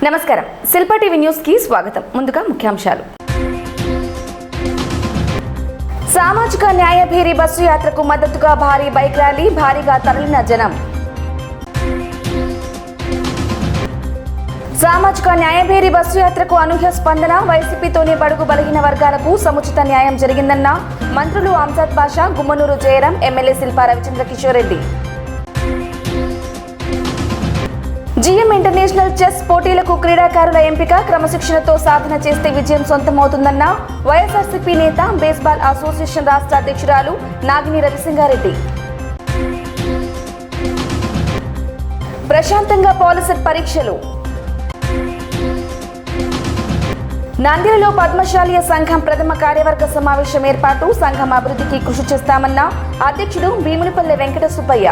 నమస్కారం. శిల్ప TV news కి స్వాగతం. ముందుగా ముఖ్యాంశాలు. సామాజిక న్యాయ భేరీ బస్సు యాత్రకు మద్దతుగా భారీ బైక్ ర్యాలీ, భారీగా తరలిన జనం. సామాజిక న్యాయ భేరీ బస్సు యాత్రకు అనూహ్య స్పందన, వైసీపీతోనే బడుగు బలహీన వర్గాలకు సముచిత న్యాయం జరిగిందన్న మంత్రులు Amjad Basha, Gummanuru Jayaram, MLA Shilpa Ravichandra Kishore Reddy. GM international chess పోటీలకు క్రీడాకారుల ఎంపిక, క్రమశిక్షణతో సాధన చేస్తే విజయం సొంతమవుతుందన్న వైఎస్ఆర్సీపీ నేత, బేస్బాల్ అసోసియేషన్ రాష్ట్ర అధ్యక్షురాలు నాగిని రవిసింగారెడ్డి. ప్రశాంతంగా పాలిసెట్ పరీక్షలు. నంద్యాలలో పద్మశాలీయ సంఘం ప్రథమ కార్యవర్గ సమావేశం ఏర్పాటు, సంఘం అభివృద్ధికి కృషి చేస్తామన్న అధ్యక్షుడు భీమునిపల్లె వెంకట సుబ్బయ్య.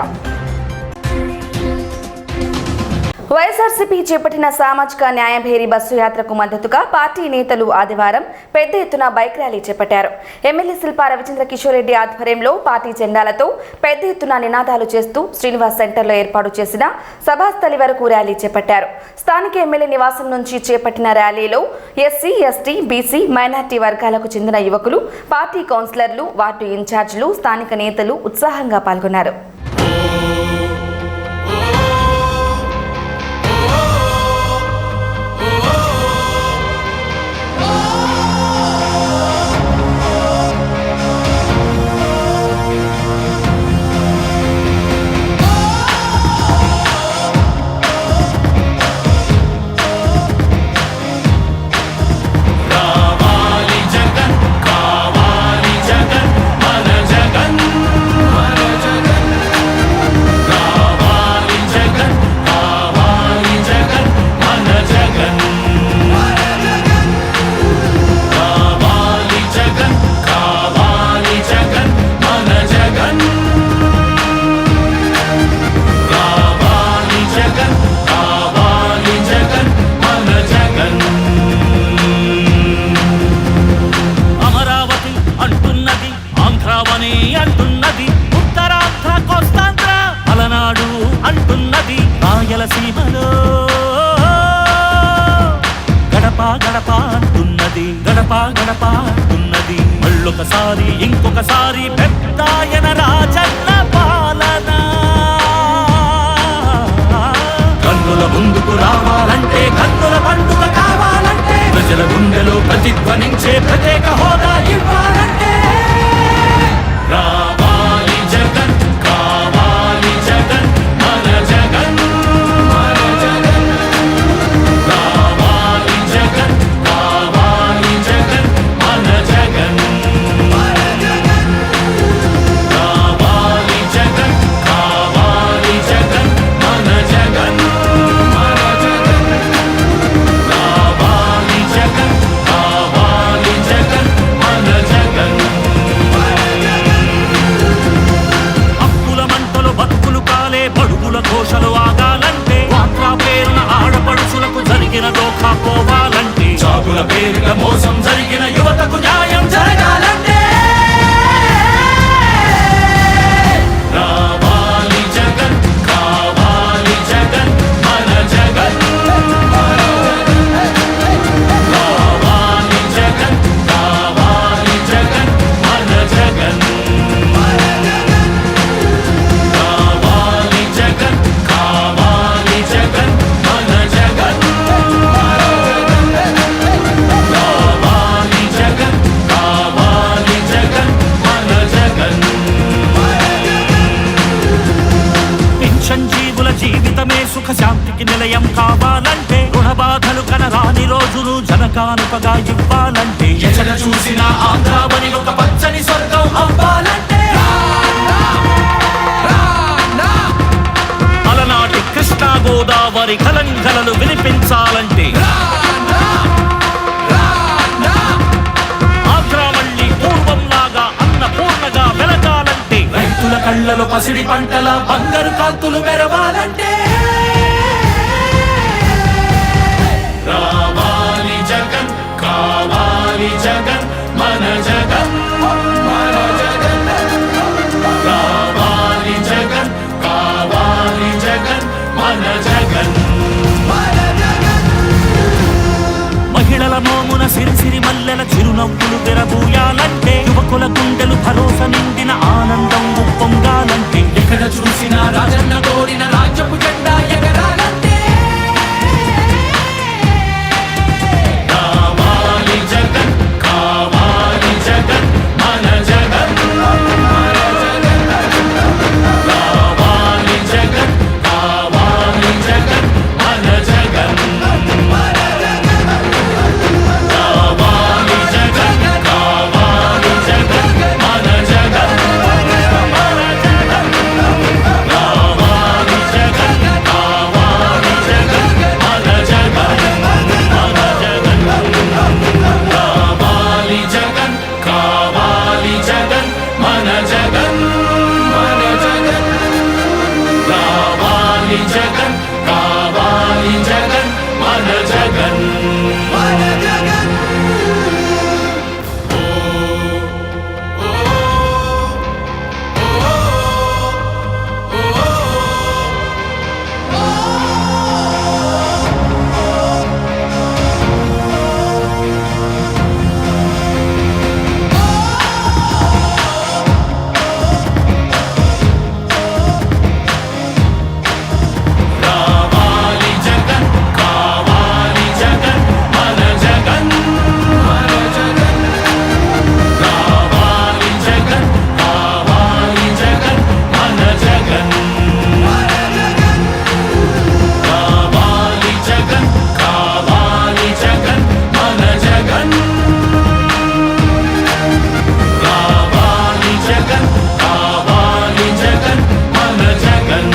వైఎస్ఆర్సీపీ చేపట్టిన సామాజిక న్యాయ భేరీ బస్సు యాత్రకు మద్దతుగా పార్టీ నేతలు ఆదివారం పెద్ద ఎత్తున బైక్ ర్యాలీ చేపట్టారు. ఎమ్మెల్యే శిల్పా రవిచంద్ర కిషోర్ రెడ్డి ఆధ్వర్యంలో పార్టీ జెండాలతో పెద్ద ఎత్తున నినాదాలు చేస్తూ శ్రీనివాస్ సెంటర్లో ఏర్పాటు చేసిన సభాస్థలి వరకు ర్యాలీ చేపట్టారు. స్థానిక ఎమ్మెల్యే నివాసం నుంచి చేపట్టిన ర్యాలీలో ఎస్సీ, ఎస్టీ, బీసీ, మైనార్టీ వర్గాలకు చెందిన యువకులు, పార్టీ కౌన్సిలర్లు, వార్డు ఇన్ఛార్జీలు, స్థానిక నేతలు ఉత్సాహంగా పాల్గొన్నారు. మళ్ళొకసారి ఇంకొకసారి పెద్దాయన రాజన్న పాలన. కన్నుల ముందుకు రావాలంటే, కన్నుల పండుగ కావాలంటే, ప్రజల గుండెలో ప్రతిధ్వనించే ప్రత్యేక హోదా ఇవ్వాలంటే రావాలి జగన్, కావాలి జగన్, మన జగన్, మన జగన్. రావాలి జగన్, కావాలి జగన్, మన జగన్. ఘోషలు ఆగాలంటే, వాట్రా పేరున ఆడపడుచులకు జరిగిన దోఖా పోవాలంటే, చాగుల పేరున మోసం జరిగిన యువతకు న్యాయం జరగాలంటే రావాలి జగన్, కావాలి జగన్, మన జగన్. రావాలి జగన్, కావాలి జగన్, మన జగన్. జీవితమే సుఖ శాంతికి నిలయం కావాలంటే, రుణ బాధలు కనరాని రోజులు జనకానుకగా ఇవ్వాలంటే, ఎక్కడ చూసినా ఆంధ్రావని ఒక పచ్చని స్వర్గం అవ్వాలంటే, అలనాటి కృష్ణా గోదావరి కలంకలలు వినిపించాలంటే, ఆంధ్రా మళ్ళీ పూర్వంలాగా అన్నపూర్ణగా వెలగాలంటే, రైతుల కళ్ళలో పసిడి పంటల బంగారు కాంతులు మెరవాలంటే రావాలి జగన్, కావాలి జగన్, మన జగన్, మన జగన్. రావాలి జగన్, కావాలి జగన్, మన జగన్, మన జగన్. సిరిసిరి మల్లెల చిరునవ్వులు తెరబూయాలంటే యువకుల గుండెలు భరోసా నిండిన ఆనందం ఉప్పొంగాలంటే ఎక్కడ చూసినా రాజన్న కోరిన రాజ్యపు జెండా ఎగరాలంటే కావాలి జగన్ కావాలి జగన్ మన జగన్ కావాలి జగన్ కావాలి జగన్ మన జగన్ కావాలి జగన్ కావాలి జగన్ మన జగన్ కావాలి జగన్ కావాలి జగన్ మన జగన్ కావాలి జగన్ కావాలి జగన్ మన జగన్ కావాలి జగన్ కావాలి జగన్ మన జగన్ కావాలి జగన్ కావాలి జగన్ మన జగన్ కావాలి జగన్ కావాలి జగన్ మన జగన్ కావాలి జగన్ కావాలి జగన్ మన జగన్ కావాలి జగన్ కావాలి జగన్ మన జగన్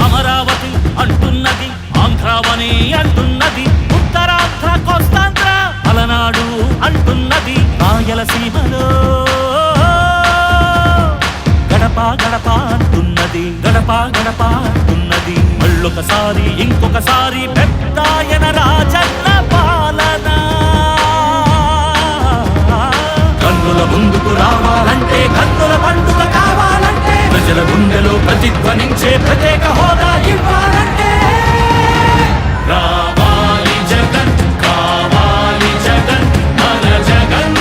అమరావతి అంటున్నది ఆంధ్రావని అంటున్నది ఉత్తరాంధ్ర కోస్తాంధ్ర పలనాడు అంటున్నది రాయలసీమలో గడప గడప అంటున్నది గడప గడప అంటున్నది మళ్ళొకసారి ఇంకొకసారి పెద్దాయన రాజన్న పాలన కన్నుల ముందుకు రావాలంటే కన్నుల పండుగ కావాలంటే ప్రజల గుండెలో ప్రతిధ్వనించే ప్రత్యేక హోదా ఇవ్వాలంటే రావాలి జగన్ కావాలి జగన్ మన జగన్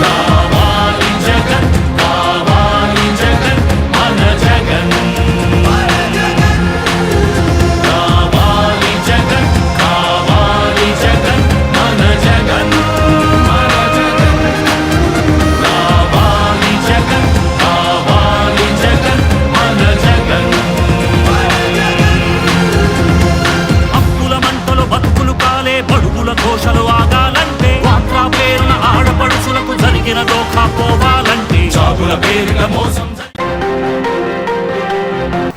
కావాలి జగన్ కావాలి జగన్ మన జగన్ కావాలి జగన్ కావాలి జగన్ మన జగన్ కావాలి జగన్ కావాలి జగన్ మన జగన్ అప్పుల మంటలు బతుకులు కాలే బడుగుల ఘోషలు ఆగాలంటే వాట్రా పేరున ఆడపడుచులకు జరిగిన దోఖా పోవాలంటే జాగుల పేరిట మోసం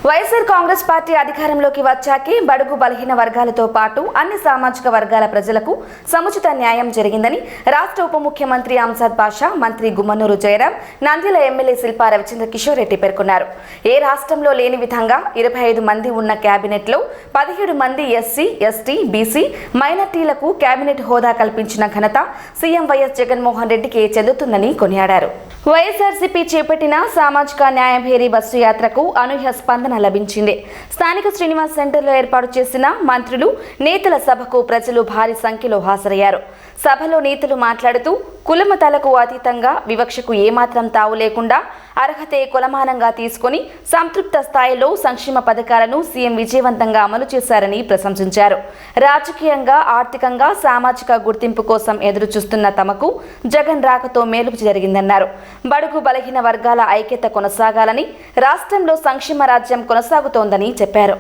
వైఎస్ఆర్ కాంగ్రెస్ పార్టీ అధికారంలోకి వచ్చాకే బడుగు బలహీన వర్గాలతో పాటు అన్ని సామాజిక వర్గాల ప్రజలకు సముచిత న్యాయం జరిగిందని రాష్ట్ర ఉప ముఖ్యమంత్రి అంజద్ బాషా, మంత్రి గుమ్మనూరు జయరాం, నంద్యాల ఎమ్మెల్యే శిల్పా రవిచంద్ర కిషోర్ రెడ్డి పేర్కొన్నారు. ఏ రాష్ట్రంలో లేని విధంగా 25 మంది ఉన్న కేబినెట్లో 17 మంది ఎస్సీ, ఎస్టీ, బీసీ, మైనార్టీలకు కేబినెట్ హోదా కల్పించిన ఘనత సీఎం వైఎస్ జగన్మోహన్ రెడ్డికి చెందుతుందని కొనియాడారు. వైఎస్ఆర్సీపీ చేపట్టిన సామాజిక న్యాయభేరి బస్సు యాత్రకు అనూహ్య స్పందన లభించింది. స్థానిక శ్రీనివాస్ సెంటర్లో ఏర్పాటు చేసిన మంత్రులు, నేతల సభకు ప్రజలు భారీ సంఖ్యలో హాజరయ్యారు. సభలో నేతలు మాట్లాడుతూ కులమతాలకు అతీతంగా వివక్షకు ఏమాత్రం తావు లేకుండా అర్హతే కొలమానంగా తీసుకుని సంతృప్త స్థాయిలో సంక్షేమ పథకాలను సీఎం విజయవంతంగా అమలు చేశారని ప్రశంసించారు. రాజకీయంగా, ఆర్థికంగా, సామాజిక గుర్తింపు కోసం ఎదురుచూస్తున్న తమకు జగన్ రాకతో మేలు జరిగిందన్నారు. బడుగు బలహీన వర్గాల ఐక్యత కొనసాగాలని, రాష్ట్రంలో సంక్షేమ రాజ్యం కొనసాగుతోందని చెప్పారు.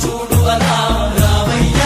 చూడు అలా రామయ్య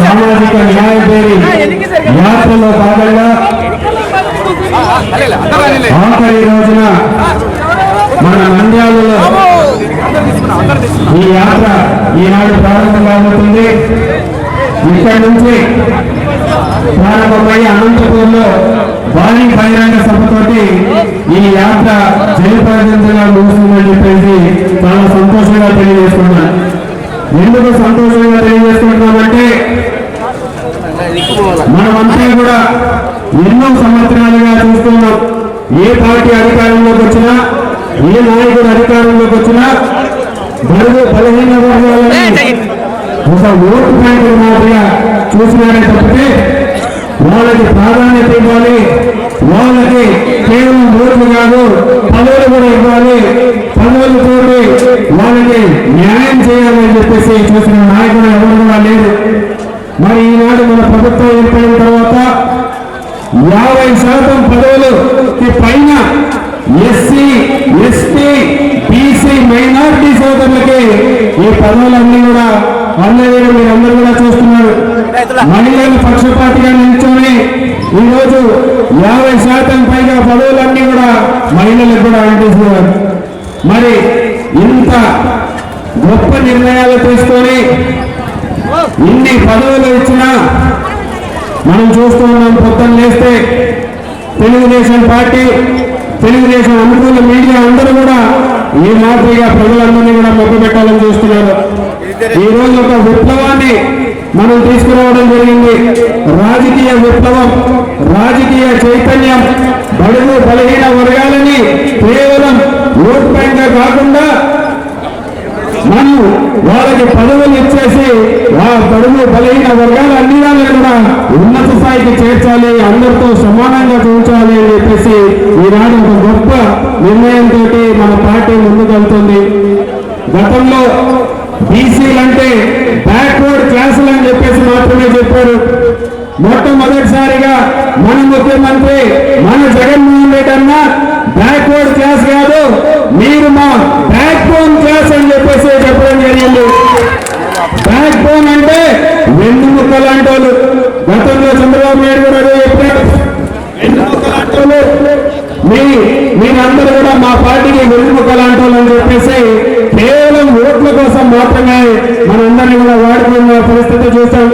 సామాజిక న్యాయ పేరి యాత్రలో భాగంగా ఆఖరి రోజున మన నంద్యాలలో ఈ యాత్ర ఈనాడు ప్రారంభం కాబోతుంది. ఇక్కడి నుంచి ప్రారంభమై అనంతపూర్లో భారీ బహిరంగ సభతోటి ఈ యాత్ర జయప్రదంగా ముగుస్తుందని చెప్పేసి చాలా సంతోషంగా తెలియజేస్తున్నాను. ఎందుకు సంతోషంగా తెలియజేస్తున్నామంటే మనమంతా కూడా ఎన్నో సంవత్సరాలుగా చూస్తున్నాం. ఏ పార్టీ అధికారంలోకి వచ్చినా, ఏ నాయకుడు అధికారంలోకి వచ్చినా బడుగు బలహీన వర్గాలని ఒక ఓటు బ్యాంకు మాదిరిగా చూసినారే తప్పితే వాళ్ళకి ప్రాధాన్యత ఇవ్వాలి, వాళ్ళకి కేవలం ఓట్లు కాదు పదవులు కూడా ఇవ్వాలి, పదవులతోటి వాళ్ళకి న్యాయం చేయాలని చెప్పేసి చూసిన నాయకుడు ఎవరు కూడా లేరు. మరి ఈనాడు మన ప్రభుత్వం ఏర్పడిన తర్వాత 50% పదవులకి పైన ఎస్సీ, ఎస్టీ, బీసీ, మైనారిటీ సోదరులకి ఈ పదవులన్నీ కూడా అందరూ మీరందరూ కూడా చూస్తున్నారు. మహిళలు పక్షపాతిగా నిల్చొని ఈరోజు 50% పైగా పదవులన్నీ కూడా మహిళలకు కూడా అందిస్తున్నారు. మరి ఇంత గొప్ప నిర్ణయాలు తీసుకొని ఇన్ని పదవులు ఇచ్చినా మనం చూస్తూ ఉన్నాం. పొద్దున్న లేస్తే తెలుగుదేశం పార్టీ, తెలుగుదేశం అనుకూల మీడియా అందరూ కూడా ఈ మాదిరిగా ప్రజలందరినీ కూడా మొగ్గబెట్టాలని చూస్తున్నారు. ఈ రోజు ఒక విప్లవాన్ని మనం తీసుకురావడం జరిగింది. రాజకీయ విప్లవం, రాజకీయ చైతన్యం, బడుగు బలహీన వర్గాలని కేవలం ఓట్ బ్యాంక్ కాకుండా మనం వాళ్ళకి పదవులు ఇచ్చేసి ఆ బడుగు బలహీన వర్గాల అన్ని కూడా ఉన్నత స్థాయికి చేర్చాలి, అందరితో సమానంగా చూచాలి అని చెప్పేసి ఈనాడు ఒక గొప్ప నిర్ణయంతో మన పార్టీ ముందుకెళ్తుంది. గతంలో బీసీలంటే బ్యాక్వర్డ్ క్లాసులు అని చెప్పేసి మాత్రమే చెప్పారు. మొట్టమొదటిసారిగా మన ముఖ్యమంత్రి మన జగన్మోహన్ రెడ్డి అన్న బ్యాక్వర్డ్ క్లాస్ కాదు, మీరు మా బ్యాక్ బోన్ క్లాస్ అని చెప్పేసి చెప్పడం జరిగింది. బ్యాక్ బోన్ అంటే వెన్నుముక్క లాంటి వాళ్ళు. గతంలో చంద్రబాబు నాయుడు కూడా అదే చెప్పారు. వెన్నుముక్క లాంటి వాళ్ళు మీరందరూ కూడా మా పార్టీకి వెన్నుముక్క లాంటి వాళ్ళు అని చెప్పేసి కేవలం ఓట్ల కోసం మాత్రమే మనందరినీ కూడా వాడుకున్న పరిస్థితి చూస్తాం.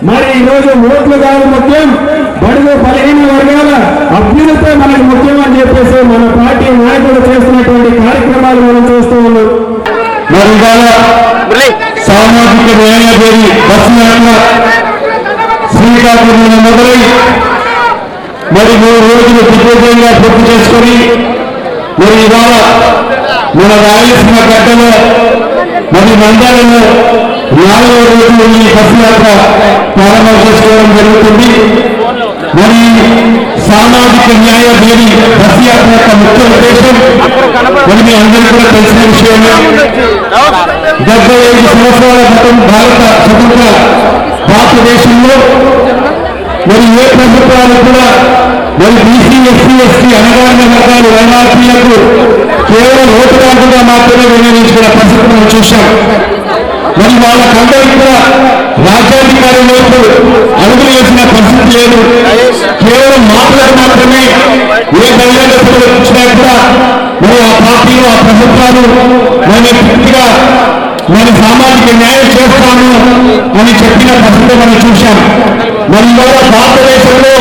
మరి ఈరోజు ఓట్లు కాదు ముఖ్యం, బడుగు బలహీన వర్గాల అభ్యున్నతే మనకు ముఖ్యం అని చెప్పేసి మన పార్టీ నాయకులు చేస్తున్నటువంటి కార్యక్రమాలు మనం చూస్తూ ఉన్నాం. మరి సామాజిక న్యాయ పేరి బస్సు యాత్ర శ్రీకాకుళం మొదలై మరి 3 రోజులు దిగ్విజయంగా పూర్తి చేసుకొని మరి ఇవాళ మన రాయలసీమ గడ్డలో మరి నంద్యాలలో 4వ రోజు ఈ బస్సు యాత్ర ప్రారంభం చేసుకోవడం జరుగుతుంది. మరి సామాజిక న్యాయ పేరి బస్సు యాత్ర యొక్క ముఖ్య ఉద్దేశం మరి మీ అందరికీ కూడా తెలిసిన విషయమే. 75 సంవత్సరాల క్రితం స్వతంత్ర భారతదేశంలో మరి ఏ ప్రభుత్వాలు కూడా మరి బీసీ, ఎస్సీ, ఎస్టీ అణగారిన వర్గాలు మైనారిటీలకు కేవలం ఓటు బ్యాంకుగా మాత్రమే వినియోగించుకున్న పరిస్థితి మనం చూశాం. మరి వాళ్ళకందరికీ కూడా రాజ్యాధికారం వైపు అడుగులు వేసిన పరిస్థితి లేదు. కేవలం మాటలకు మాత్రమే ఏ బహిరంగ సభలు వచ్చినా కూడా మరి ఆ పార్టీలు, ఆ ప్రభుత్వాలు మరి పూర్తిగా మరి సామాజిక న్యాయం చేస్తాను అని చెప్పిన పరిస్థితి మనం చూశాం. మరి ఇవాళ భారతదేశంలో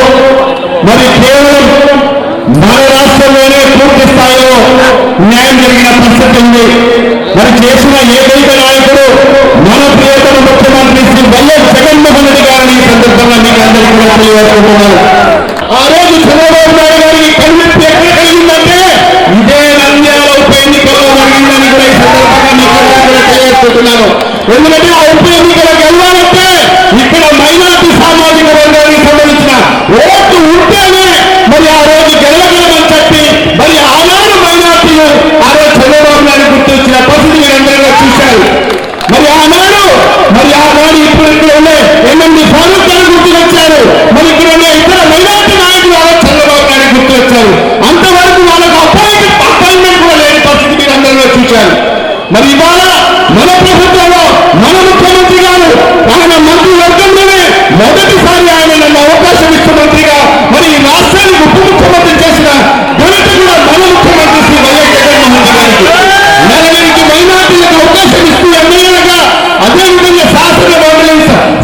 మరి కేవలం మన రాష్ట్రంలోనే పూర్తి స్థాయిలో న్యాయం జరిగిన పరిస్థితి ఉంది. మరి చేసిన ఏకైక నాయకుడు ఈ సందర్భంగా మీకు అందరికీ కూడా తెలియజేసుకుంటున్నాను. ఆ రోజు చంద్రబాబు నాయుడు గారికి కనువిప్పు ఎక్కడ కలిగిందంటే ఇదే నంద్యాల ఉప ఎన్నికల్లో జరిగిందని కూడా ఈ సందర్భంగా మీకు అందరికీ కూడా తెలియజేసుకుంటున్నాను. ఎందుకంటే ఆ ఉప ఎన్నికలకు వెళ్ళాలంటే ఇక్కడ మైనార్టీ సామాజిక వర్గానికి సంబంధించిన ఓటు ఉంటేనే మరి ఆ రోజు గెలవగలమని చెప్పి మరి ఆనాడు మైనార్టీలు ఆ రోజు చంద్రబాబు నాయుడు గుర్తొచ్చిన పరిస్థితి మీరందరూ చూశారు. మరి ఆనాడు ఇప్పుడు ఇక్కడ ఉండే ఎమ్మెల్యే ఫారూక్ గారు గుర్తుకొచ్చారు. మరి ఇక్కడ ఉండే ఇతర మైనార్టీ నాయకులు ఆ రోజు చంద్రబాబు నాయుడు గుర్తుకొచ్చారు. అంతవరకు వాళ్ళకు అపాయింట్మెంట్ కూడా లేని పరిస్థితి మీరందరూ చూశారు. మరి ఇవాళ మన ప్రభుత్వంలో మన ముఖ్యమంత్రి గారు ఆయన మంత్రివర్గంలోనే మొదటిసారి ఆయన నన్ను అవకాశం ఇచ్చిన మంత్రిగా మరి ఈ రాష్ట్రానికి ఉప ముఖ్యమంత్రి చేసిన ఘనత కూడా మన ముఖ్యమంత్రి శ్రీ వైఎస్ జగన్మోహన్ రెడ్డి గారికి. నలుగురికి మైనార్టీలకు అవకాశం ఇస్తూ ఎమ్మెల్యేలుగా అదేవిధంగా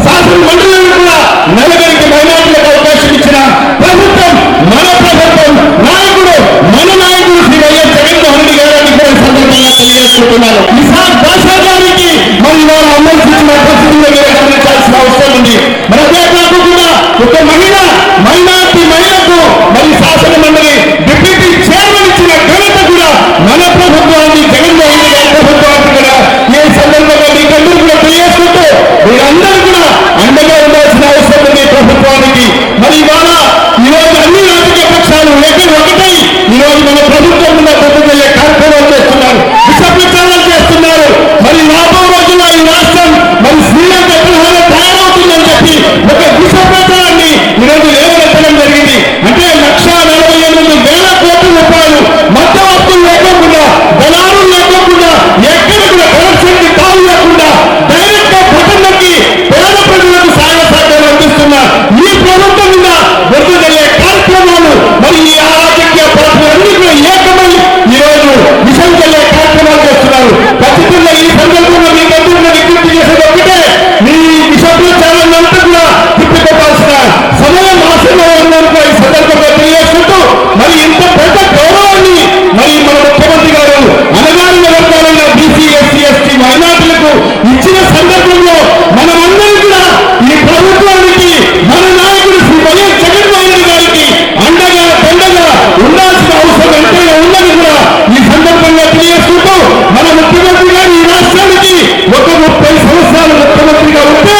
శాసన మండలిని కూడా నలుగురికి మైనార్టీలకు అవకాశం ఇచ్చిన ప్రభుత్వం మన ప్రభుత్వం నాయకుడు మన నాయకుడు శ్రీ వైఎస్ జగన్మోహన్ రెడ్డి గారిని కూడా సందర్భంగా తెలియజేసుకుంటున్నారు. ఇసాక్ భాషా గారికి మరి వారు అమలు చేసిన పరిస్థితుల్లో గమనించాల్సిన అవసరం ఉంది. మరి అదే కాకుండా ఒక మైనార్టీ మహిళకు మరి శాసన మండలి డిప్యూటీ చైర్మన్ ఇచ్చిన ఘనత కూడా మన ప్రభుత్వాన్ని జగన్మోహన్ రెడ్డి గారి ప్రభుత్వానికి కూడా ఈ సందర్భంగా మీకందరూ కూడా తెలియజేసుకుంటూ మీరందరూ కూడా అండగా ఉండాల్సిన అవసరం ఉంది ప్రభుత్వానికి. మరి ఇవాళ ఈరోజు అన్ని రాజకీయ పక్షాలు ఒకటై ఈరోజు మన ప్రభుత్వం మీద ముందుకెళ్లే కార్యక్రమాలు చేస్తున్నారు, విష ప్రచారాలు చేస్తున్నారు. మరి రాబో రోజుల్లో ఈ రాష్ట్రం మరి శ్రీలంక విగ్రహాలు తయారవుతుందని చెప్పి ఒక విష ప్రచారాన్ని ఈరోజు లేవనెత్తడం జరిగింది. అంటే 1,48,000 కోట్ల రూపాయలు మధ్యవర్తులు లేకుండా దళారులు లేకుండా ఎక్కడ కూడా కరప్షన్ కి తావు లేకుండా డైరెక్ట్ గా ప్రజలకి పేద ప్రజలకు సహాయ సహకారాలు అందిస్తున్న ఈ ప్రభుత్వం మీద గుర్తుకెళ్లే కార్యక్రమాలు మరి ఈ రాజకీయ పార్టీలన్నీ కూడా ఏకమై ఈరోజు విషయం చెల్లే కార్యక్రమాలు చేస్తున్నారు. ఖచ్చితంగా ఈ సందర్భంగా మీకు అందరూ విజ్ఞప్తి చేసేది ఒకటే, మీ విష ప్రచారాన్ని అంతా కూడా తిప్పికొట్టాల్సిన సమయం ఆశలో ఉందని ఈ సందర్భంగా తెలియజేసుకుంటూ మరి ఇంత పెద్ద గౌరవాన్ని మరి మన ముఖ్యమంత్రి గారు అనగారిన వర్గాలైన బీసీ ఎస్సీ ఎస్టీ మైనార్టీలకు ఇచ్చిన సందర్భంలో మనమందరం కూడా ఈ ప్రభుత్వానికి మన నాయకుడు శ్రీ వైఎస్ జగన్మోహన్ రెడ్డి గారికి అండగా దండగా ఉండాల్సిన అవసరం ఎంతైనా ఉందని కూడా ఈ సందర్భంగా తెలియజేసుకుంటూ మన ముఖ్యమంత్రి గారు ఈ రాష్ట్రానికి ఒక 30 సంవత్సరాలు ముఖ్యమంత్రిగా ఉంటే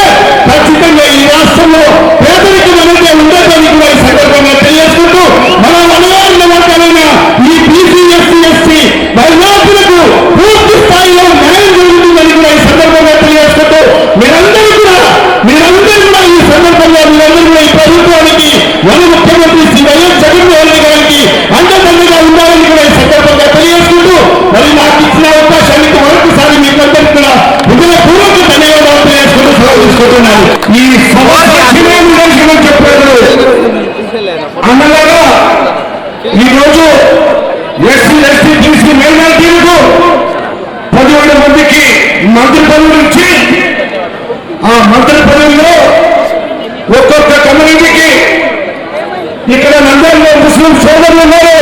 ఖచ్చితంగా ఈ రాష్ట్రంలో పేదరికం అనేది ఉండదని కూడా ఈ సందర్భంగా తెలియజేసుకుంటూ మన అనగారిన వర్గాలైన ఈ బీసీ ఎస్సీ ఎస్టీ మైనార్టీలకు పూర్తి స్థాయిలో న్యాయం జరుగుతుందని కూడా ఈ సందర్భంగా తెలియజేసుకుంటూ మీరందరూ కూడా ఈ సందర్భంగా మీరందరూ కూడా ఈ ప్రభుత్వానికి మన ముఖ్యమంత్రి శ్రీ వైఎస్ జగన్మోహన్ రెడ్డి గారికి అండదండగా ఉండాలని కూడా ఈ సందర్భంగా తెలియజేసుకుంటూ మరి నాకు ఇచ్చిన అవకాశానికి మరొకసారి మీకందరికీ కూడా హృదయపూర్వక ధన్యవాదాలు తెలియజేసుకుంటూ సెలవు తీసుకుంటున్నాను. ఈ సభ చెప్పారు అన్నలాగా ఈరోజు ఎస్సీ ఎస్టీ బీసీ మైనార్టీలకు 17 మందికి మంత్రి పదవులు ఇచ్చి ఆ మంత్రి పదవిలో ఒక్కొక్క కమ్యూనిటీకి ఇక్కడ నంద్యాలలో ముస్లిం సోదరులు ఉన్నారు.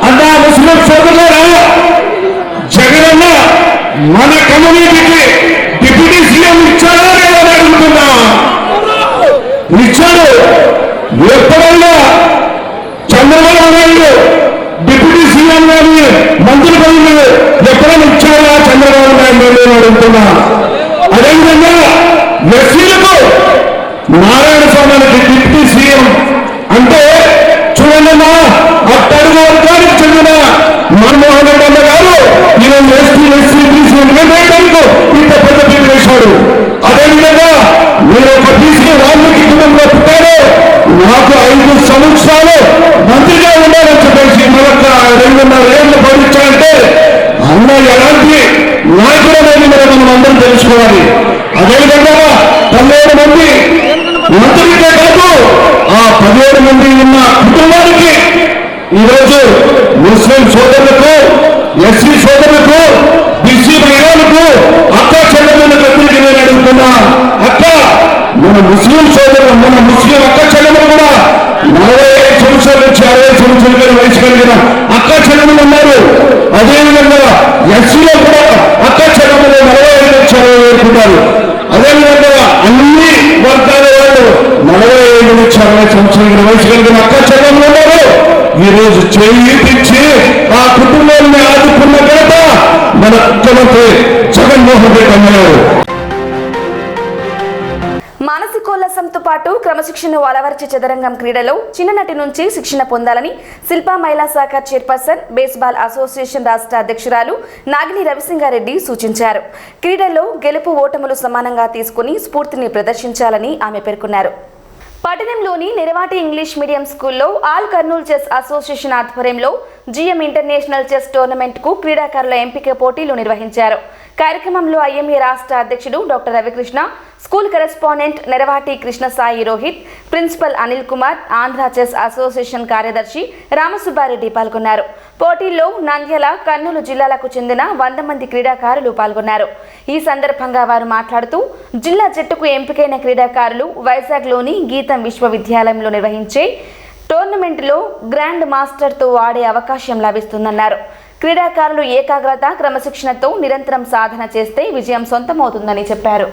అన్న ముస్లిం సోదరులారా, జగనన్న మన కమ్యూనిటీకి డిప్యూటీ సీఎం ఇచ్చారా లేదా అని అడుగుతున్నా. ఇచ్చాడు. ఎప్పుడైనా చంద్రబాబు నాయుడు డిప్యూటీ సీఎం గారి మంత్రి పదవులు ఎప్పుడైనా ఇచ్చారా చంద్రబాబు నాయుడు నేను అడుగుతున్నా. అదేవిధంగా ఎస్సీలకు నారాయణ స్వామికి డిప్యూటీ సీఎం అంటే చూడమ్మా అట్టడుగు వర్గానికి చెందిన మన్మోహన్ రెడ్డి అన్న గారు ఈరోజు ఎస్సీ బీసీ వేయడానికి ఇంత పెద్ద పేరు వేశాడు. అదేవిధంగా మీరు ఒక బీసీ వాల్మీకి కుటుంబంలో పుట్టారు, నాకు 5 సంవత్సరాలు మంత్రిగా ఉండాలని చెప్పేసి మరొక 2.5 ఏళ్ళు పండించాలంటే అన్న ఎలాంటి నాయకుడు అనేది మనం అందరం తెలుసుకోవాలి. అదేవిధంగా 17 మంది మంత్రులకే కాదు ఆ 17 మంది ఉన్న కుటుంబానికి ఈరోజు ముస్లిం సోదరులకు ఎస్సీ సోదరులకు బీసీ మహిళలకు అక్క చెల్లెమ్మలకు ఎదురికి నేను అడుగుతున్నా. అక్క మన ముస్లిం సోదరులు మన ముస్లిం అక్క చెల్లెమ్మలు కూడా 45 సంవత్సరాల నుంచి 60 సంవత్సరాల వయసు కలిగిన అక్క చెల్లెమ్మలు ఉన్నారు. అదేవిధంగా ఎస్సీలో కూడా అక్క చెల్లెమ్మలు 45 నుంచి 60 వరకు ఉన్నారు. అదేవిధంగా అన్ని వర్గాలు 45 నుంచి 60 సంవత్సరాల వయసు కలిగిన అక్క చెల్లెలు ఉన్నారు. ఈ రోజు చేయి తెచ్చి ఆ కుటుంబాన్ని ఆదుకున్న ఘనత మన ముఖ్యమంత్రి జగన్మోహన్ రెడ్డి అన్నారు. మానసికోల్లాసంతో పాటు క్రమశిక్షణను అలవర్చే చదరంగం క్రీడలో చిన్ననాటి నుంచి శిక్షణ పొందాలని శిల్పా మహిళా శాఖ చైర్పర్సన్ బేస్బాల్ అసోసియేషన్ రాష్ట్ర అధ్యక్షురాలు నాగిని రవిసింగారెడ్డి సూచించారు. క్రీడల్లో గెలుపు ఓటములు సమానంగా తీసుకుని స్ఫూర్తిని ప్రదర్శించాలని ఆమె పేర్కొన్నారు. పట్టణంలోని నెరవాటి ఇంగ్లీష్ మీడియం స్కూల్లో ఆల్ కర్నూలు చెస్ అసోసియేషన్ ఆధ్వర్యంలో జిఎం ఇంటర్నేషనల్ చెస్ టోర్నమెంట్ కు క్రీడాకారుల ఎంపిక పోటీలు నిర్వహించారు. కార్యక్రమంలో ఐఎంఏ రాష్ట్ర అధ్యక్షుడు doctor Ravikrishna, school correspondent Neravati Krishna Sai Rohit, principal Anil Kumar, Andhra chess association కార్యదర్శి రామసుబ్బారెడ్డి పాల్గొన్నారు. పోటీల్లో నంద్యాల, కర్నూలు జిల్లాలకు చెందిన 100 మంది క్రీడాకారులు పాల్గొన్నారు. ఈ సందర్భంగా వారు మాట్లాడుతూ జిల్లా జట్టుకు ఎంపికైన క్రీడాకారులు వైజాగ్లోని గీతం విశ్వవిద్యాలయంలో నిర్వహించే టోర్నమెంట్లో గ్రాండ్ మాస్టర్తో ఆడే అవకాశం లభిస్తుందన్నారు. క్రీడాకారులు ఏకాగ్రత, క్రమశిక్షణతో నిరంతరం సాధన చేస్తే విజయం సొంతమవుతుందని చెప్పారు.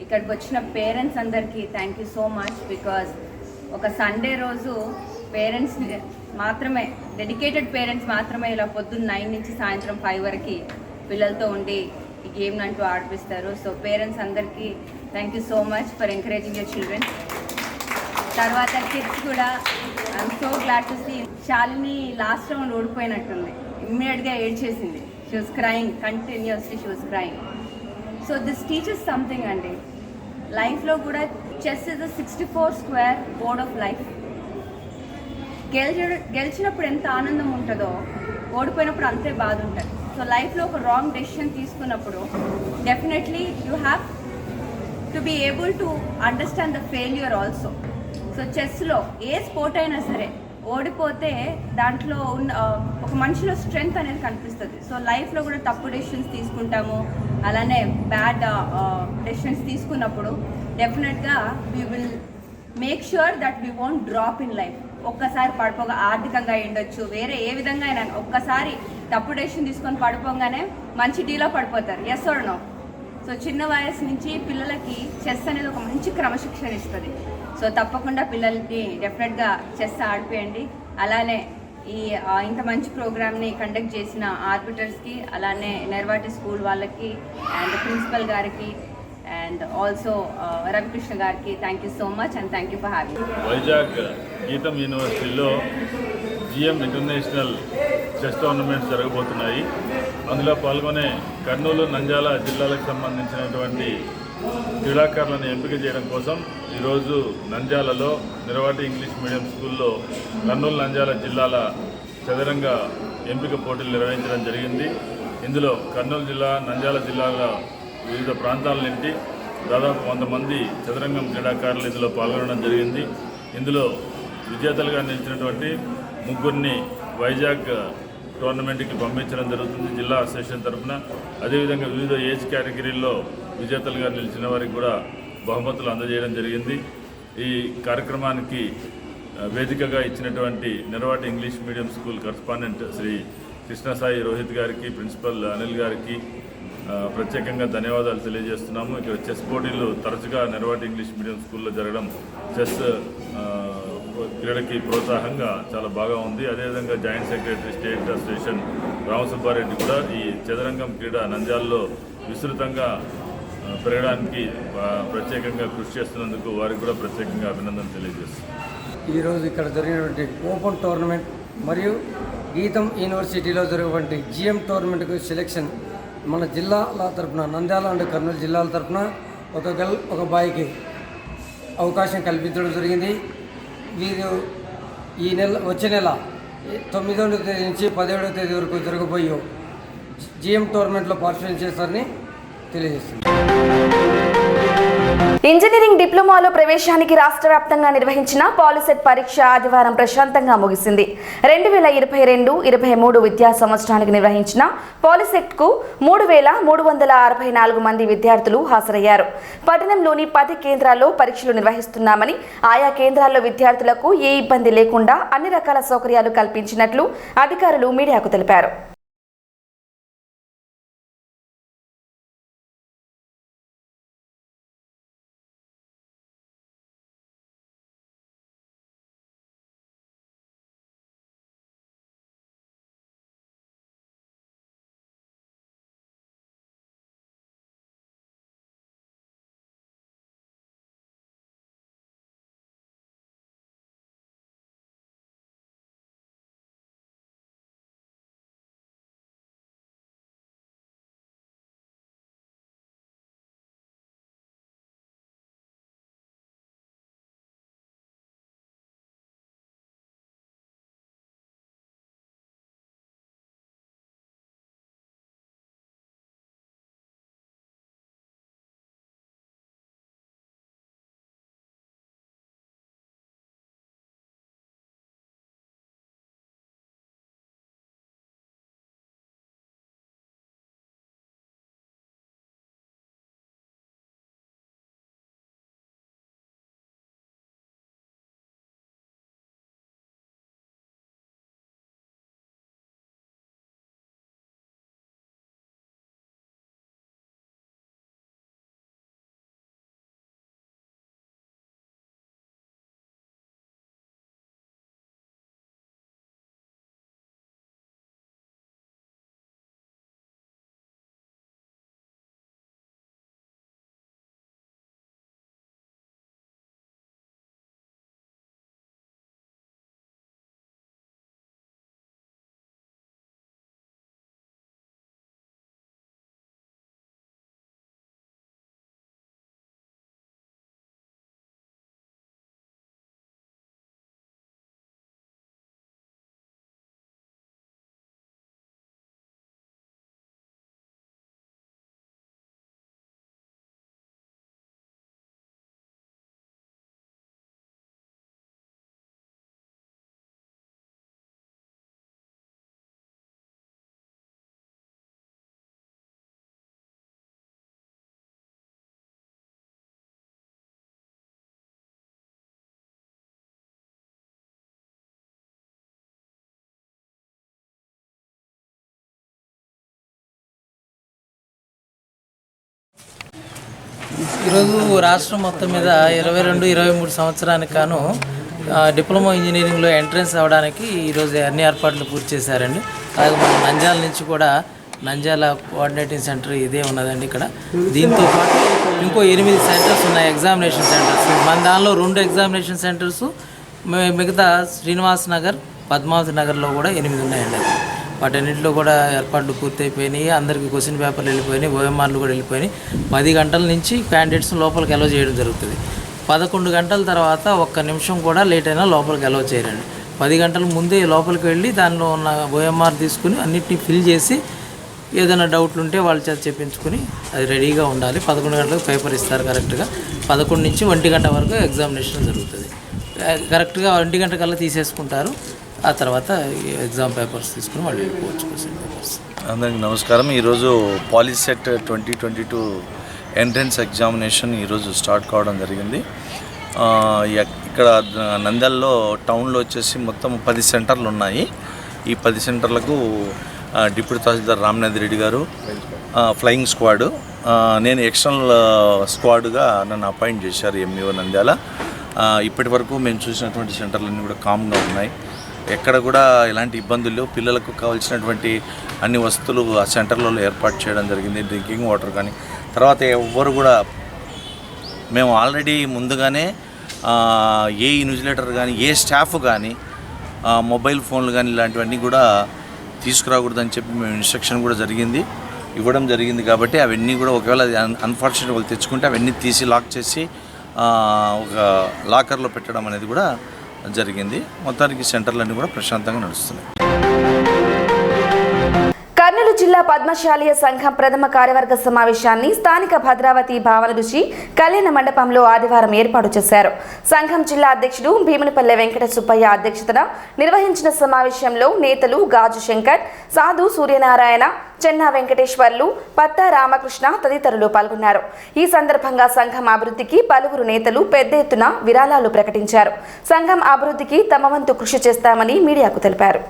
ఇక్కడికి వచ్చిన పేరెంట్స్ అందరికీ thank you so much. Because ఒక సండే రోజు పేరెంట్స్ మాత్రమే, డెడికేటెడ్ పేరెంట్స్ మాత్రమే ఇలా పొద్దున్న 9 నుంచి సాయంత్రం 5 వరకు పిల్లలతో ఉండి ఈ గేమ్ అంటూ ఆడిపిస్తారు. సో పేరెంట్స్ అందరికీ thank you so much for encouraging your children. తర్వాత కిడ్స్ కూడా I'm so glad to see. Shalini last round ఓడిపోయినట్టుంది, ఇమ్మీడియట్గా ఏడ్చేసింది. She was crying, continuously she was crying. So this teachers something అండి. లైఫ్లో కూడా chess is a 64 square board of life. గెలిచినప్పుడు ఎంత ఆనందం ఉంటుందో ఓడిపోయినప్పుడు అంతే బాధ ఉంటుంది. సో లైఫ్లో ఒక రాంగ్ డెసిషన్ తీసుకున్నప్పుడు definitely you have to be able to understand the failure also. So చెస్లో ఏ స్పోర్ట్ అయినా సరే ఓడిపోతే దాంట్లో ఉన్న ఒక మనిషిలో స్ట్రెంగ్త్ అనేది కనిపిస్తుంది. సో లైఫ్లో కూడా తప్పు డెసిషన్స్ తీసుకుంటాము, అలానే బ్యాడ్ డెసిషన్స్ తీసుకున్నప్పుడు డెఫినెట్గా we will make sure that we won't drop in life. ఒక్కసారి పడిపోగా ఆర్థికంగా ఉండొచ్చు, వేరే ఏ విధంగా అయినా ఒక్కసారి తప్పు డెసిషన్ తీసుకొని పడిపోగానే మంచి డీలో పడిపోతారు. Yes are no? సో చిన్న వయసు నుంచి పిల్లలకి చెస్ అనేది ఒక మంచి క్రమశిక్షణ ఇస్తుంది. సో తప్పకుండా పిల్లలకి డెఫినెట్గా చెస్ ఆడిపోయండి. అలానే ఈ ఇంత మంచి ప్రోగ్రామ్ని కండక్ట్ చేసిన ఆర్బిటర్స్కి, అలానే నెర్వాటి స్కూల్ వాళ్ళకి అండ్ ప్రిన్సిపల్ గారికి అండ్ ఆల్సో రవికృష్ణ గారికి thank you so much and thank you for having. Vizag గీతం యూనివర్సిటీలో జిఎం ఇంటర్నేషనల్ చెస్ టోర్నమెంట్స్ జరగబోతున్నాయి. అందులో పాల్గొనే కర్నూలు, నంద్యాల జిల్లాలకు సంబంధించినటువంటి క్రీడాకారులను ఎంపిక చేయడం కోసం ఈరోజు నంద్యాలలో నిరవాటి ఇంగ్లీష్ మీడియం స్కూల్లో కర్నూలు, నంద్యాల జిల్లాల చదరంగ ఎంపిక పోటీలు నిర్వహించడం జరిగింది. ఇందులో కర్నూలు జిల్లా, నంద్యాల జిల్లాల వివిధ ప్రాంతాల నుండి దాదాపు 100 మంది చదరంగం క్రీడాకారులు ఇందులో పాల్గొనడం జరిగింది. ఇందులో విజేతలుగా నిలిచినటువంటి 3 వైజాగ్ టోర్నమెంట్కి పంపించడం జరుగుతుంది జిల్లా అసోసియేషన్ తరఫున. అదేవిధంగా వివిధ ఏజ్ కేటగిరీల్లో విజేతలుగా నిలిచిన వారికి కూడా బహుమతులు అందజేయడం జరిగింది. ఈ కార్యక్రమానికి వేదికగా ఇచ్చినటువంటి Niravati English medium school correspondent Shri Krishna Sai Rohit గారికి, ప్రిన్సిపల్ అనిల్ గారికి ప్రత్యేకంగా ధన్యవాదాలు తెలియజేస్తున్నాము. ఇక్కడ చెస్ పోటీలు తరచుగా నిరవాటి ఇంగ్లీష్ మీడియం స్కూల్లో జరగడం చెస్ క్రీడకి ప్రోత్సాహంగా చాలా బాగా ఉంది. అదేవిధంగా joint secretary state association Ramasubba Reddy కూడా ఈ చదరంగం క్రీడ నంద్యాలలో విస్తృతంగా పెరగడానికి ప్రత్యేకంగా కృషి చేస్తున్నందుకు వారికి కూడా ప్రత్యేకంగా అభినందనలు తెలియజేస్తున్నాం. ఈరోజు ఇక్కడ జరిగినటువంటి ఓపెన్ టోర్నమెంట్ మరియు గీతం యూనివర్సిటీలో జరిగినటువంటి జిఎం టోర్నమెంట్కు సెలెక్షన్ మన జిల్లాల తరఫున, నంద్యాల అండ్ కర్నూలు జిల్లాల తరఫున ఒక గర్ల్ ఒక బాయ్కి అవకాశం కల్పించడం జరిగింది. వీరు ఈ వచ్చే నెల 9వ తేదీ నుంచి 17వ తేదీ వరకు జరగబోయే జిఎం టోర్నమెంట్లో పార్టిసిపేట్ చేస్తారని తెలియజేస్తుంది. ఇంజనీరింగ్ డిప్లొమాలో ప్రవేశానికి రాష్ట్ర వ్యాప్తంగా నిర్వహించిన పాలిసెట్ పరీక్ష ఆదివారం ప్రశాంతంగా ముగిసింది. 2022-23 విద్యా సంవత్సరానికి నిర్వహించిన పాలిసెట్కు 3,364 మంది విద్యార్థులు హాజరయ్యారు. పట్టణంలోని 10 కేంద్రాల్లో పరీక్షలు నిర్వహిస్తున్నామని, ఆయా కేంద్రాల్లో విద్యార్థులకు ఏ ఇబ్బంది లేకుండా అన్ని రకాల సౌకర్యాలు కల్పించినట్లు అధికారులు మీడియాకు తెలిపారు. ఈరోజు రాష్ట్రం మొత్తం మీద 22-23 సంవత్సరానికి గాను డిప్లొమా ఇంజనీరింగ్లో ఎంట్రన్స్ అవ్వడానికి ఈరోజు అన్ని ఏర్పాట్లు పూర్తి చేశారండి. అలాగే మన నంద్యాల నుంచి కూడా నంద్యాల కోఆర్డినేటింగ్ సెంటర్ ఇదే ఉన్నదండి. ఇక్కడ దీంతో పాటు ఇంకో 8 సెంటర్స్ ఉన్నాయి, ఎగ్జామినేషన్ సెంటర్స్. మన దానిలో 2 ఎగ్జామినేషన్ సెంటర్స్, మిగతా శ్రీనివాస్ నగర్, పద్మావతి నగర్లో కూడా 8 ఉన్నాయండి. వాటన్నింటిలో కూడా ఏర్పాట్లు పూర్తయిపోయినాయి. అందరికీ క్వశ్చన్ పేపర్లు వెళ్ళిపోయినాయి, ఓఎంఆర్లు కూడా వెళ్ళిపోయినాయి. 10 గంటల నుంచి క్యాండిడేట్స్ లోపలికి అలౌ చేయడం జరుగుతుంది. 11 గంటల తర్వాత 1 నిమిషం కూడా లేట్ అయినా లోపలికి అలౌ చేయరండి. 10 గంటల ముందే లోపలికి వెళ్ళి దానిలో ఉన్న ఓఎంఆర్ తీసుకుని అన్నిటినీ ఫిల్ చేసి ఏదైనా డౌట్లు ఉంటే వాళ్ళ చేత చెప్పించుకుని అది రెడీగా ఉండాలి. 11 గంటలకు పేపర్ ఇస్తారు కరెక్ట్గా. 11 నుంచి 1 గంట వరకు ఎగ్జామినేషన్ జరుగుతుంది. కరెక్ట్గా 1 గంట కల్లా తీసేసుకుంటారు. ఆ తర్వాత ఎగ్జామ్ పేపర్స్ తీసుకుని వాళ్ళు వెళ్ళిపోవచ్చు. Question papers. అందరికీ నమస్కారం. ఈరోజు పాలిసెట్ 2022 ఎంట్రన్స్ ఎగ్జామినేషన్ ఈరోజు స్టార్ట్ కావడం జరిగింది. ఇక్కడ నంద్యాలలో టౌన్లో వచ్చేసి మొత్తం 10 సెంటర్లు ఉన్నాయి. ఈ 10 సెంటర్లకు డిప్యూటీ తహసీల్దార్ రామనాథ్ రెడ్డి గారు ఫ్లయింగ్ స్క్వాడ్, నేను ఎక్స్టర్నల్ స్క్వాడ్గా నన్ను అపాయింట్ చేశారు ఎంఈఓ నంద్యాల. ఇప్పటి వరకు మేము చూసినటువంటి సెంటర్లన్నీ కూడా కామ్గా ఉన్నాయి. ఎక్కడ కూడా ఎలాంటి ఇబ్బందులు లేవు. పిల్లలకు కావాల్సినటువంటి అన్ని వసతులు ఆ సెంటర్లలో ఏర్పాటు చేయడం జరిగింది. డ్రింకింగ్ వాటర్ కానీ, తర్వాత ఎవ్వరు కూడా మేము ఆల్రెడీ ముందుగానే ఏ ఇన్విజిలేటర్ కానీ ఏ స్టాఫ్ కానీ మొబైల్ ఫోన్లు కానీ ఇలాంటివన్నీ కూడా తీసుకురాకూడదని చెప్పి మేము ఇన్స్ట్రక్షన్ కూడా ఇవ్వడం జరిగింది. కాబట్టి అవన్నీ కూడా ఒకవేళ అన్ఫార్చునేట్ వాళ్ళు తెచ్చుకుంటే అవన్నీ తీసి లాక్ చేసి ఒక లాకర్లో పెట్టడం అనేది కూడా జరిగింది. మొత్తానికి సెంటర్లన్నీ కూడా ప్రశాంతంగా నడుస్తున్నాయి. కర్నూలు జిల్లా పద్మశాలీయ సంఘం ప్రథమ కార్యవర్గ సమావేశాన్ని స్థానిక భద్రావతి భావన ఋషి కళ్యాణ మండపంలో ఆదివారం ఏర్పాటు చేశారు. సంఘం జిల్లా అధ్యక్షుడు భీమునిపల్లె వెంకట సుబ్బయ్య అధ్యక్షతన నిర్వహించిన సమావేశంలో నేతలు గాజు శంకర్, సాధు సూర్యనారాయణ, చెన్నా వెంకటేశ్వర్లు, పత్తా రామకృష్ణ తదితరులు పాల్గొన్నారు. ఈ సందర్భంగా సంఘం అభివృద్ధికి పలువురు నేతలు పెద్ద ఎత్తున విరాళాలు ప్రకటించారు. సంఘం అభివృద్ధికి తమ వంతు కృషి చేస్తామని మీడియాకు తెలిపారు.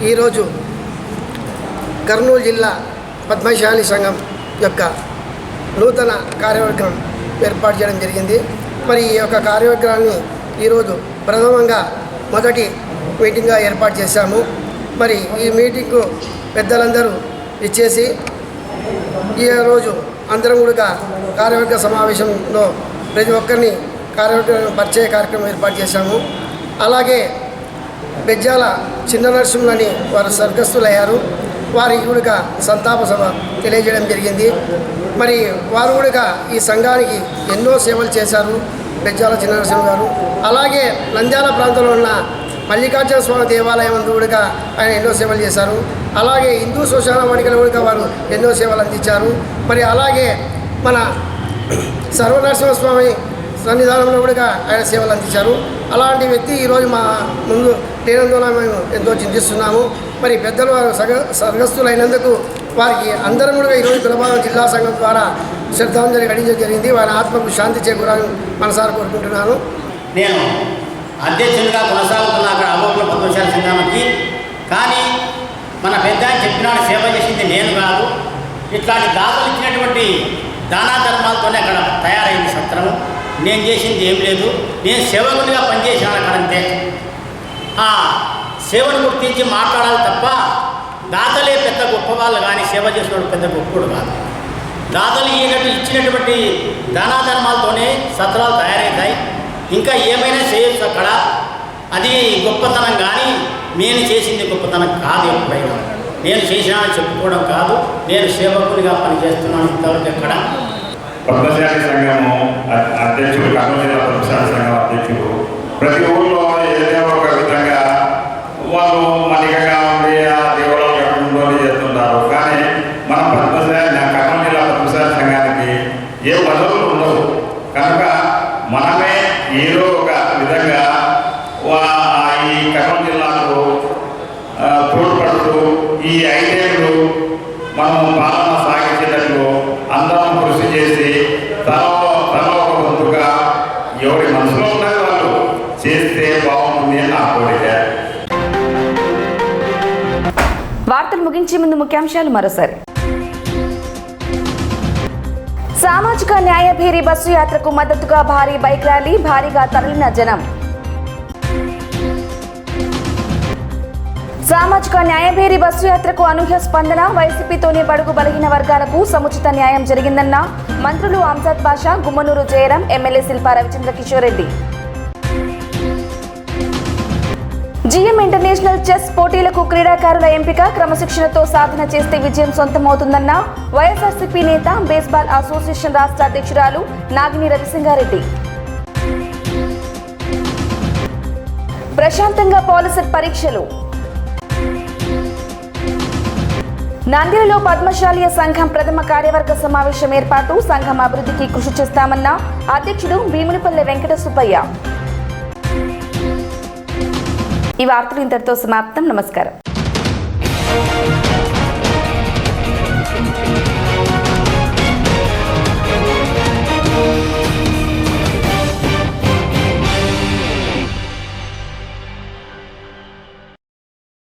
ఈరోజు కర్నూలు జిల్లా పద్మశాలి సంఘం యొక్క నూతన కార్యవర్గం ఏర్పాటు చేయడం జరిగింది. మరి ఈ యొక్క కార్యవర్గాన్ని ఈరోజు ప్రథమంగా మొదటి మీటింగ్గా ఏర్పాటు చేశాము. మరి ఈ మీటింగ్కు పెద్దలందరూ ఇచ్చేసి ఈరోజు అందరం కూడా కార్యవర్గ సమావేశంలో ప్రతి ఒక్కరిని కార్యవర్గ పరిచయ కార్యక్రమం ఏర్పాటు చేశాము. అలాగే బెజ్జాల చిన్న నరసింహులని వారు స్వర్గస్థులయ్యారు. వారికి కూడా సంతాప సభ తెలియజేయడం జరిగింది. మరి వారు కూడా ఈ సంఘానికి ఎన్నో సేవలు చేశారు బెజ్జాల చిన్న నరసింహ గారు. అలాగే నంద్యాల ప్రాంతంలో ఉన్న మల్లికార్జున స్వామి దేవాలయం కూడా ఆయన ఎన్నో సేవలు చేశారు. అలాగే హిందూ శ్మశాన వాటికలు కూడా వారు ఎన్నో సేవలు అందించారు. మరి అలాగే మన సర్వనరసింహస్వామి సన్నిధానంలో కూడా ఆయన సేవలు అందించారు. అలాంటి వ్యక్తి ఈరోజు మా ముందు లేనందువల్ల మేము ఎంతో చింతిస్తున్నాము. మరి పెద్దలు వారు స్వర్గస్థులైనందుకు వారికి అందరం కూడా ఈరోజు గుణపాలం జిల్లా సంఘం ద్వారా శ్రద్ధాంజలి ఘటించడం జరిగింది. వారి ఆత్మకు శాంతి చేకూరాలని మనసారా కోరుకుంటున్నాను. నేను అధ్యక్షులుగా కొనసాగుతున్న అక్కడ అమోఘ పద్మశాలి సంఘానికి, కానీ మన పెద్ద చెప్పినాడు సేవ చేసింది నేను కాదు. ఇట్లాంటి దాతలు ఇచ్చినటువంటి దానా ధర్మాలతోనే అక్కడ తయారైంది సత్రము. నేను చేసింది ఏం లేదు. నేను సేవకునిగా పనిచేసాను అక్కడంతే. ఆ సేవను గుర్తించి మాట్లాడాలి తప్ప దాతలే పెద్ద గొప్పవాళ్ళు కానీ సేవ చేసినప్పుడు పెద్ద గొప్పడు కాదు. దాతలు ఇచ్చినటువంటి దానా ధర్మాలతోనే సత్రాలు తయారవుతాయి. ఇంకా ఏమైనా చేయొచ్చు అక్కడ. అది గొప్పతనం కానీ నేను చేసింది గొప్పతనం కాదు. ఎప్పుడైనా నేను చేసినానని చెప్పుకోవడం కాదు. నేను సేవకునిగా పనిచేస్తున్నాను ఇంతవరకు ఎక్కడ. పద్మశాలి సంఘము అధ్యక్షుడు, కర్నూలు జిల్లా పద్మశాలి సంఘం అధ్యక్షుడు, ప్రతి ఊళ్ళో ఏదో ఒక విధంగా వాళ్ళు మనికగా ఉండి ఆ దేవుళ్ళు కట్టుకుంటూ చేస్తుంటారు. కానీ మనం కర్నూలు జిల్లా పద్మశాలి సంఘానికి ఏ పదవులు ఉండవు కనుక మనమే ఏదో ఒక విధంగా ఈ కర్నూలు జిల్లాకు తోడ్పడుతూ ఈ 5 ఏళ్ళు మనం పాలన సాగించేటట్లు అందరం కృషి చేసి తన ఒక వంతుగా ఎవరి మనసులో ఉన్నది వాళ్ళు చేస్తే బాగుంటుంది అని నా కోరిక. వార్తలు ముగించే ముందు ముఖ్యాంశాలు మరోసారి. సామాజిక న్యాయ భేరీ బస్సు యాత్రకు మద్దతుగా భారీ బైక్ ర్యాలీ, భారీగా తరలిన జనం. సామాజిక న్యాయ భేరీ బస్సు యాత్రకు అనూహ్య స్పందన, వైసీపీతోనే బడుగు బలహీన వర్గాలకు సముచిత న్యాయం జరిగిందన్న మంత్రులు Amjad Basha, Gummanuru Jayaram, MLA Shilpa Ravichandra Kishore Reddy. GM international chess పోటీలకు క్రీడాకారుల ఎంపిక, క్రమశిక్షణతో సాధన చేస్తే విజయం సొంతమవుతుందన్న వైఎస్ఆర్సీపీ నేత, బేస్బాల్ అసోసియేషన్ రాష్ట్ర అధ్యక్షురాలు నాగిని రవిసింగారెడ్డి. ప్రశాంతంగా పాలిసెట్ పరీక్షలు. నంద్యాలలో పద్మశాలీయ సంఘం ప్రథమ కార్యవర్గ సమావేశం ఏర్పాటు, సంఘం అభివృద్ధికి కృషి చేస్తామన్న అధ్యక్షుడు భీమునిపల్లె వెంకట సుబ్బయ్య. ఈ వార్తలు ఇంతటితో సమాప్తం. నమస్కారం.